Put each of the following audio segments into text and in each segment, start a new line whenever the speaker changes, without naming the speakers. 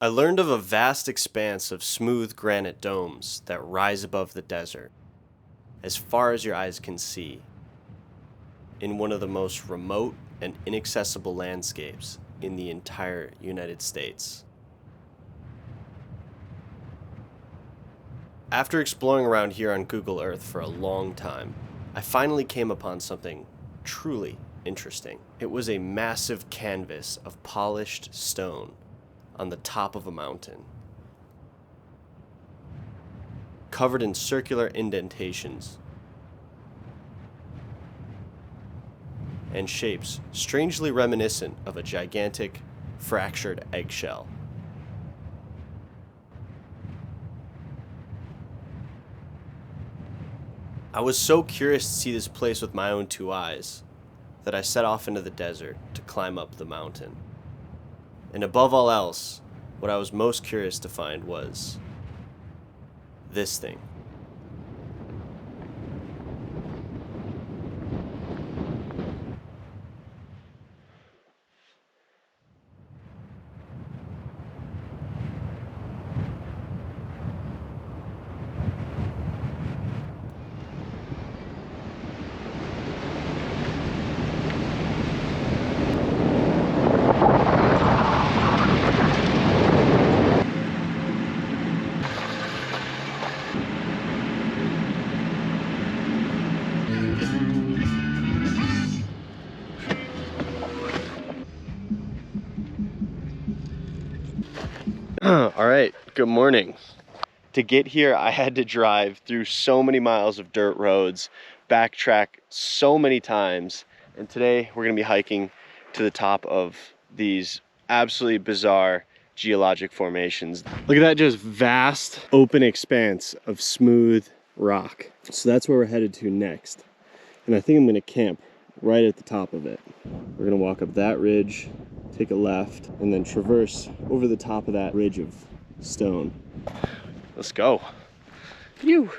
I learned of a vast expanse of smooth granite domes that rise above the desert, as far as your eyes can see, in one of the most remote and inaccessible landscapes in the entire United States. After exploring around here on Google Earth for a long time, I finally came upon something truly interesting. It was a massive canvas of polished stone on the top of a mountain, covered in circular indentations and shapes strangely reminiscent of a gigantic, fractured eggshell. I was so curious to see this place with my own two eyes that I set off into the desert to climb up the mountain. And above all else, what I was most curious to find was this thing. All right, good morning. To get here, I had to drive through so many miles of dirt roads, backtrack so many times, and today we're gonna be hiking to the top of these absolutely bizarre geologic formations. Look at that just vast open expanse of smooth rock. So that's where we're headed to next. And I think I'm gonna camp right at the top of it. We're gonna walk up that ridge, take a left, and then traverse over the top of that ridge of stone. Let's go. Phew.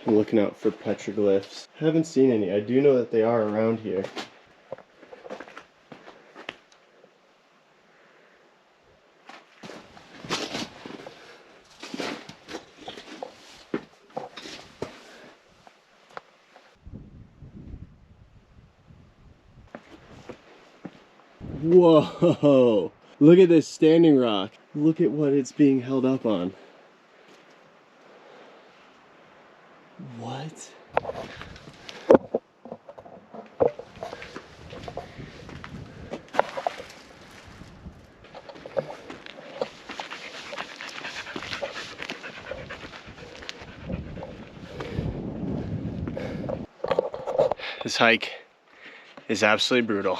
I'm looking out for petroglyphs. Haven't seen any. I do know that they are around here. Whoa! Look at this standing rock. Look at what it's being held up on. What? This hike is absolutely brutal,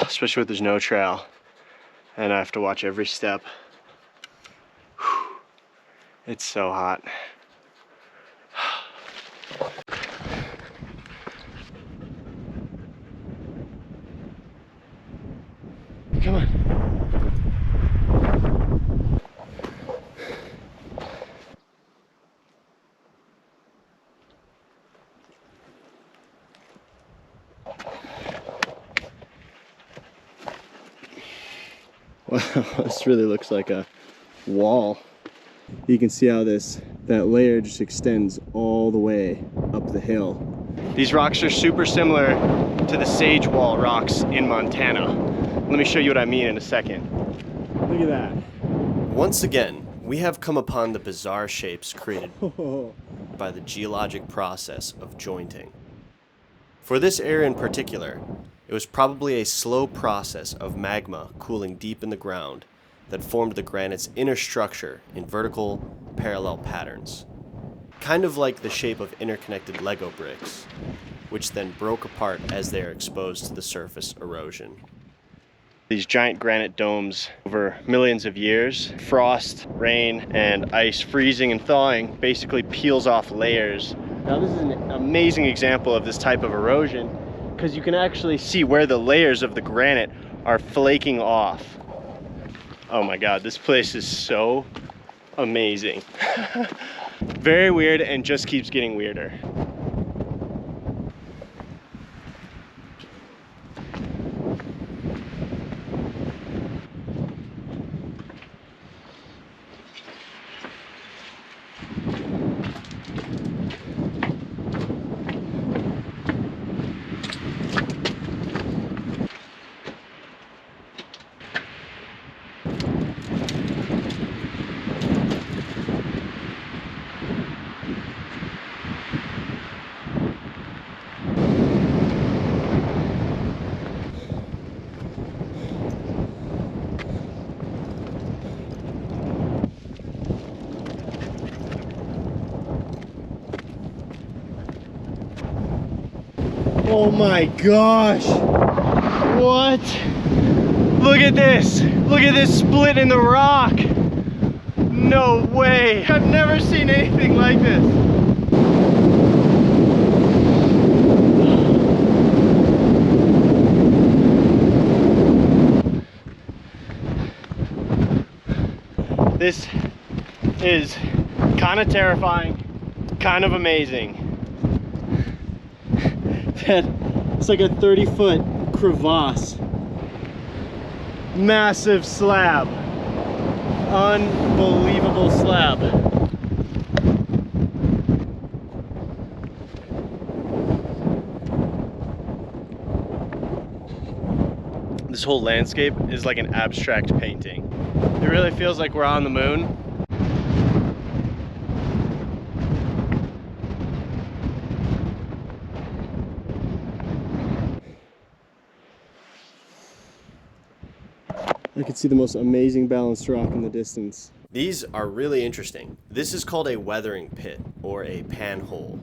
especially when there's no trail and I have to watch every step. Whew. It's so hot. Come on. Wow, this really looks like a wall. You can see how that layer just extends all the way up the hill. These rocks are super similar to the Sage Wall rocks in Montana. Let me show you what I mean in a second. Look at that. Once again, we have come upon the bizarre shapes created by the geologic process of jointing. For this area in particular, it was probably a slow process of magma cooling deep in the ground that formed the granite's inner structure in vertical, parallel patterns, kind of like the shape of interconnected Lego bricks, which then broke apart as they are exposed to the surface erosion. These giant granite domes over millions of years, frost, rain, and ice freezing and thawing basically peels off layers. Now this is an amazing example of this type of erosion because you can actually see where the layers of the granite are flaking off. Oh my God, this place is so amazing. Very weird and just keeps getting weirder. Oh my gosh. What? Look at this. Look at this split in the rock. No way. I've never seen anything like this. This is kind of terrifying, kind of amazing. It's like a 30-foot crevasse. Massive slab. Unbelievable slab. This whole landscape is like an abstract painting. It really feels like we're on the moon. I can see the most amazing balanced rock in the distance.
These are really interesting. This is called a weathering pit, or a panhole.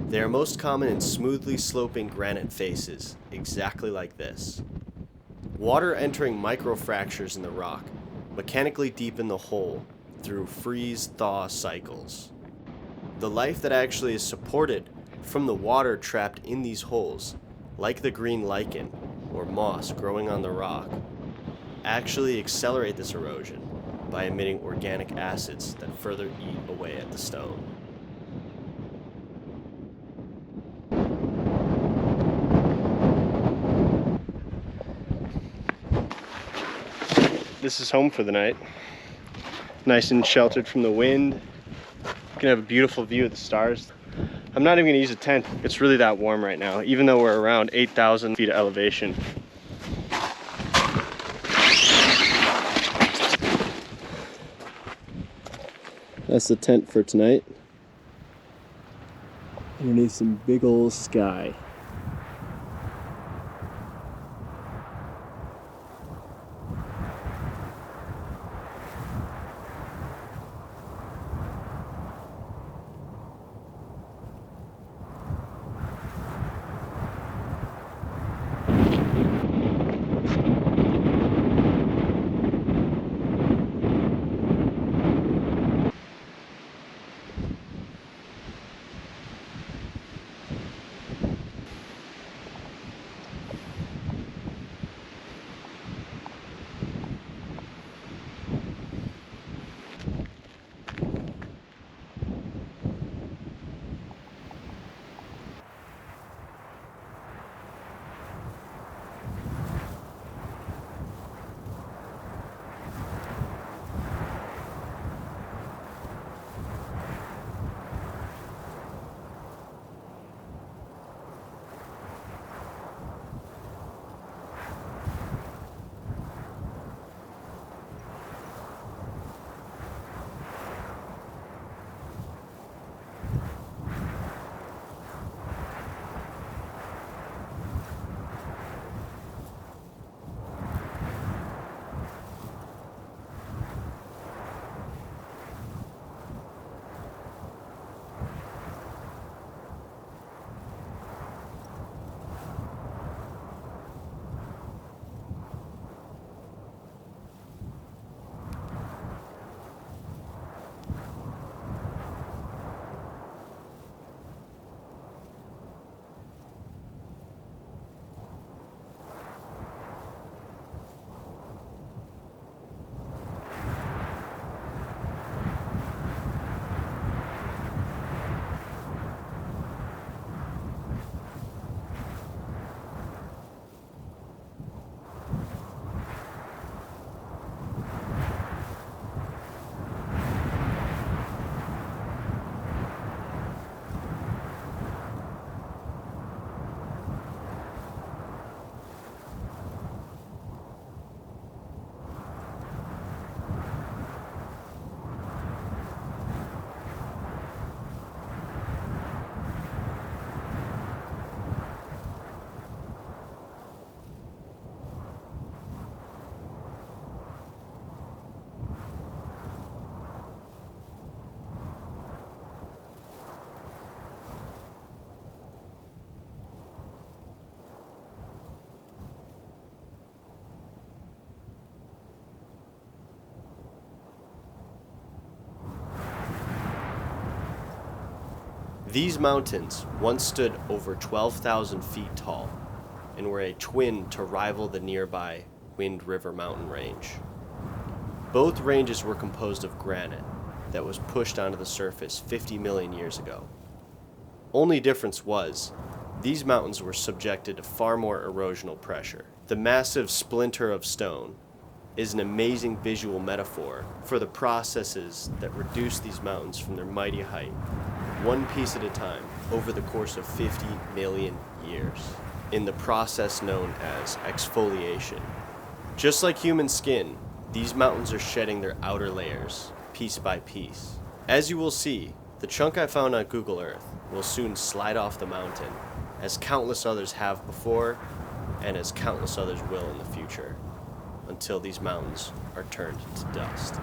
They are most common in smoothly sloping granite faces, exactly like this. Water entering microfractures in the rock mechanically deepen the hole through freeze-thaw cycles. The life that actually is supported from the water trapped in these holes, like the green lichen or moss growing on the rock, actually accelerate this erosion by emitting organic acids that further eat away at the stone.
This is home for the night. Nice and sheltered from the wind. You can have a beautiful view of the stars. I'm not even gonna use a tent. It's really that warm right now, even though we're around 8,000 feet of elevation. That's the tent for tonight. Underneath some big old sky.
These mountains once stood over 12,000 feet tall and were a twin to rival the nearby Wind River mountain range. Both ranges were composed of granite that was pushed onto the surface 50 million years ago. Only difference was, these mountains were subjected to far more erosional pressure. The massive splinter of stone is an amazing visual metaphor for the processes that reduce these mountains from their mighty height, one piece at a time, over the course of 50 million years, in the process known as exfoliation. Just like human skin, these mountains are shedding their outer layers, piece by piece. As you will see, the chunk I found on Google Earth will soon slide off the mountain, as countless others have before, and as countless others will in the future, until these mountains are turned to dust.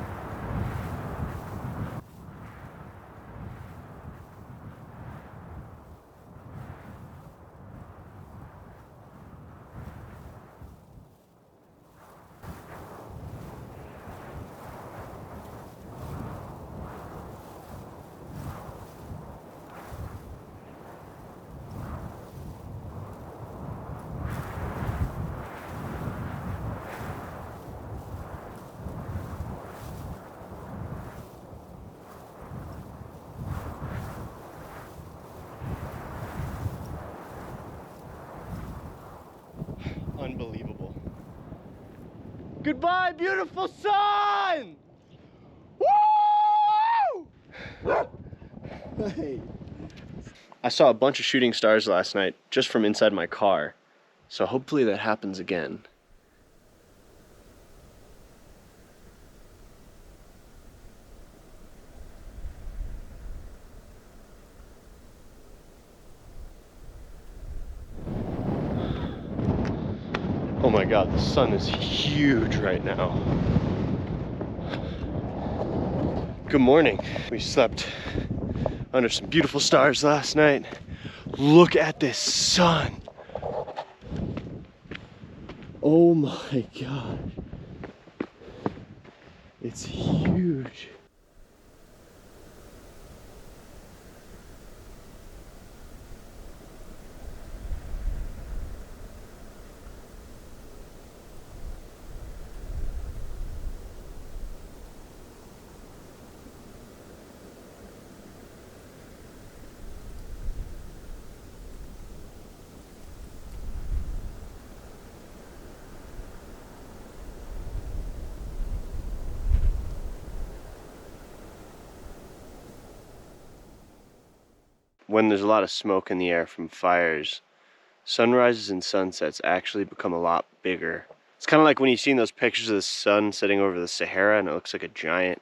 Unbelievable. Goodbye, beautiful sun! Woo! Hey. I saw a bunch of shooting stars last night just from inside my car, so hopefully that happens again. Oh my god, the sun is huge right now. Good morning. We slept under some beautiful stars last night. Look at this sun. Oh my god. It's huge. When there's a lot of smoke in the air from fires, sunrises and sunsets actually become a lot bigger. It's kind of like when you've seen those pictures of the sun setting over the Sahara and it looks like a giant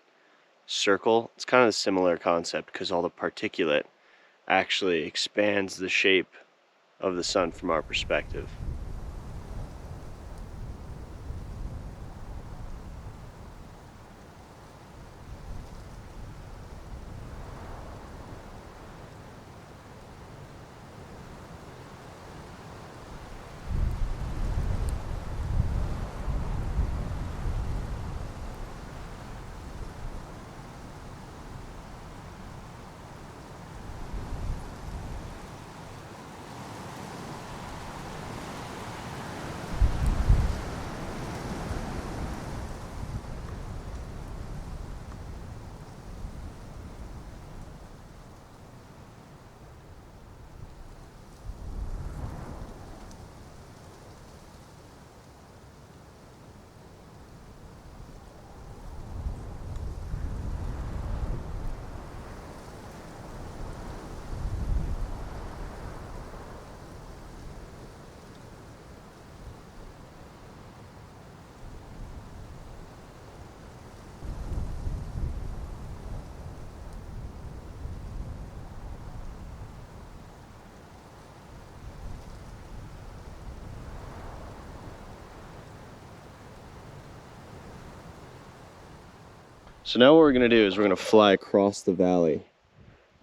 circle. It's kind of a similar concept because all the particulate actually expands the shape of the sun from our perspective. So now what we're going to do is we're going to fly across the valley.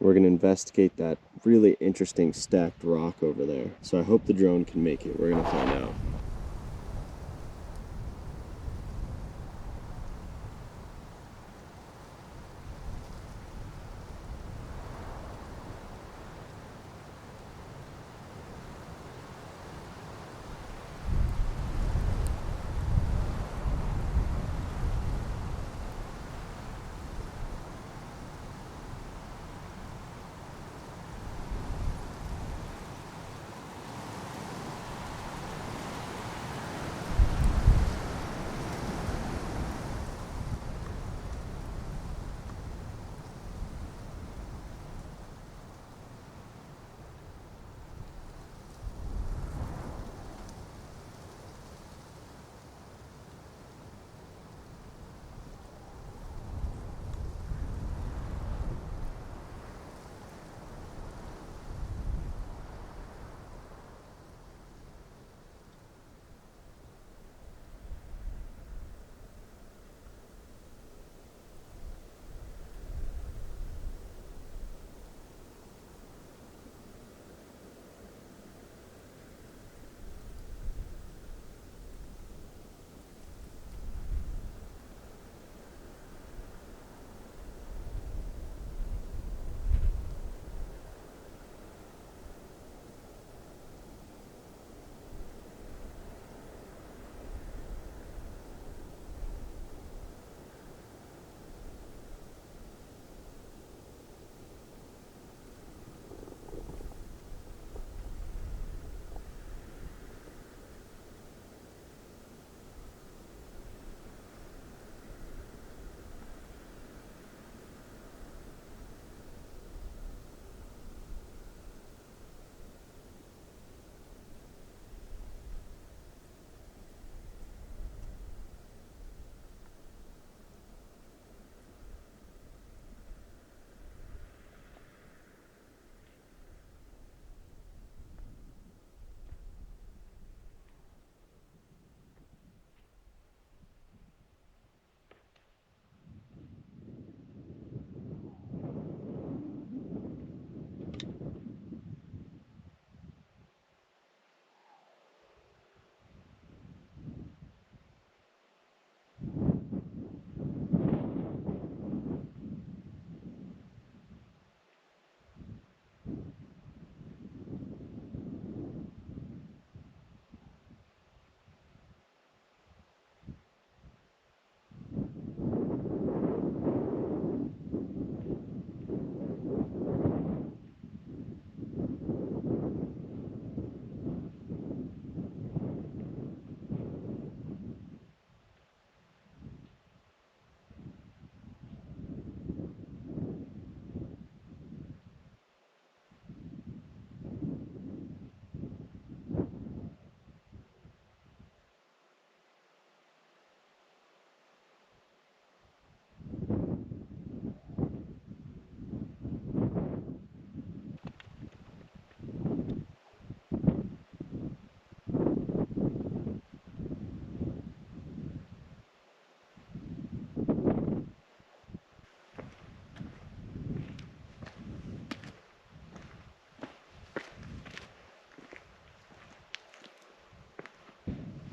We're going to investigate that really interesting stacked rock over there. So I hope the drone can make it. We're going to find out.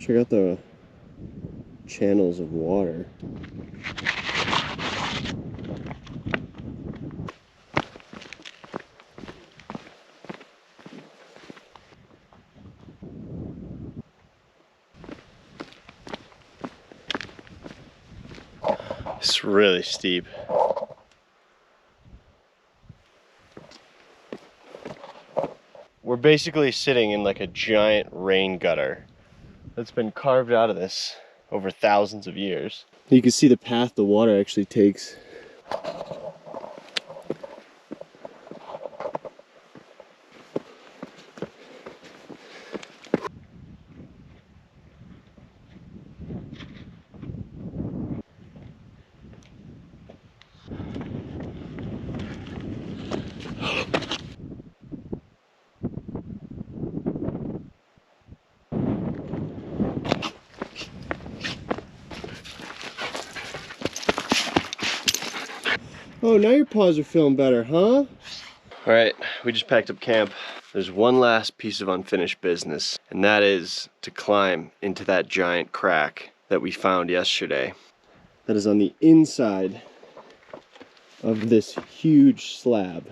Check out the channels of water. It's really steep. We're basically sitting in like a giant rain gutter that's been carved out of this over thousands of years. You can see the path the water actually takes. Oh, now your paws are feeling better, huh? All right, we just packed up camp. There's one last piece of unfinished business, and that is to climb into that giant crack that we found yesterday. That is on the inside of this huge slab.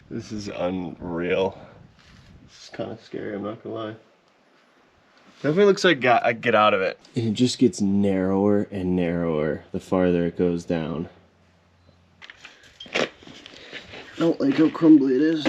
This is unreal. This is kind of scary, I'm not gonna lie. Definitely looks like I get out of it. And it just gets narrower and narrower the farther it goes down. I don't like how crumbly it is.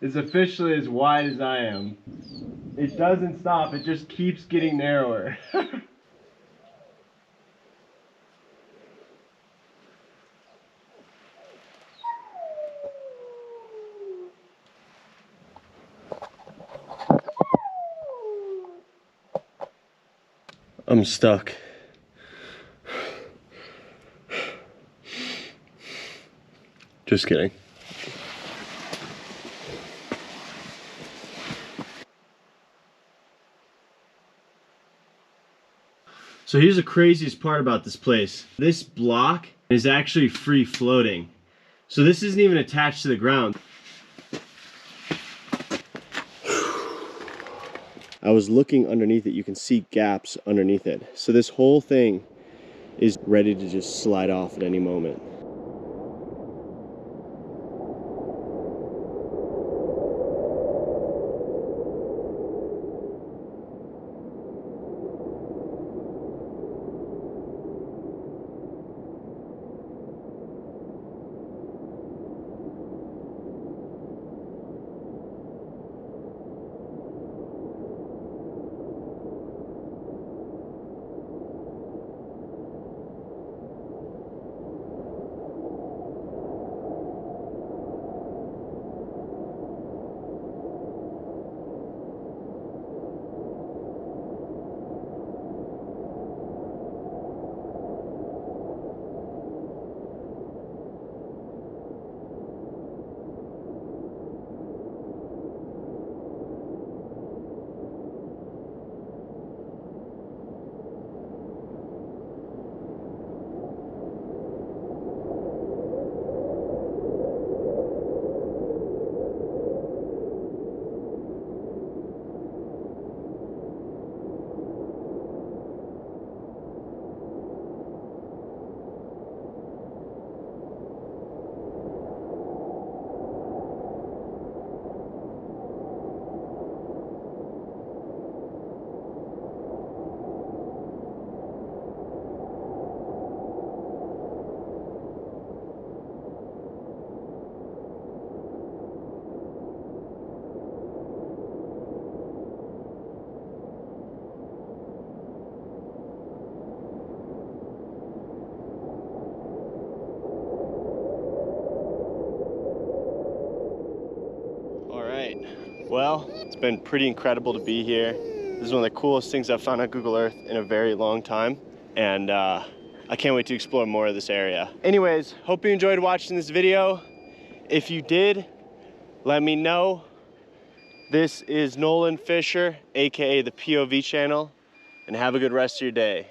It's officially as wide as I am. It doesn't stop, it just keeps getting narrower. I'm stuck. Just kidding. So here's the craziest part about this place. This block is actually free floating. So this isn't even attached to the ground. I was looking underneath it. You can see gaps underneath it. So this whole thing is ready to just slide off at any moment. Well, it's been pretty incredible to be here. This is one of the coolest things I've found on Google Earth in a very long time. And I can't wait to explore more of this area. Anyways, hope you enjoyed watching this video. If you did, let me know. This is Nolan Fisher, AKA the POV channel, and have a good rest of your day.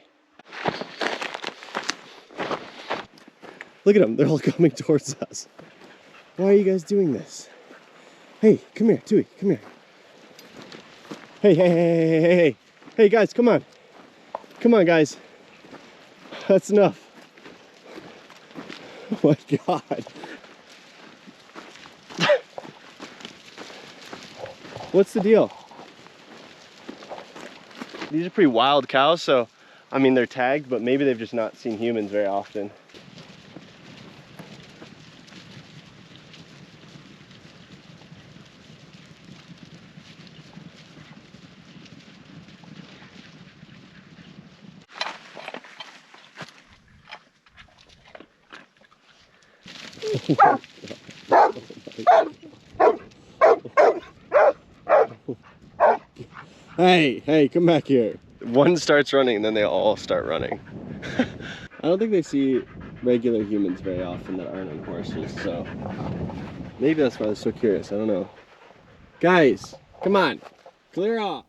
Look at them, they're all coming towards us. Why are you guys doing this? Hey, come here, Tui, come here. Hey, guys, come on. Come on, guys. That's enough. Oh my God. What's the deal? These are pretty wild cows, so, I mean, they're tagged, but maybe they've just not seen humans very often. Hey, come back here. One starts running, and then they all start running. I don't think they see regular humans very often that aren't on horses, so maybe that's why they're so curious. I don't know. Guys, come on, clear off.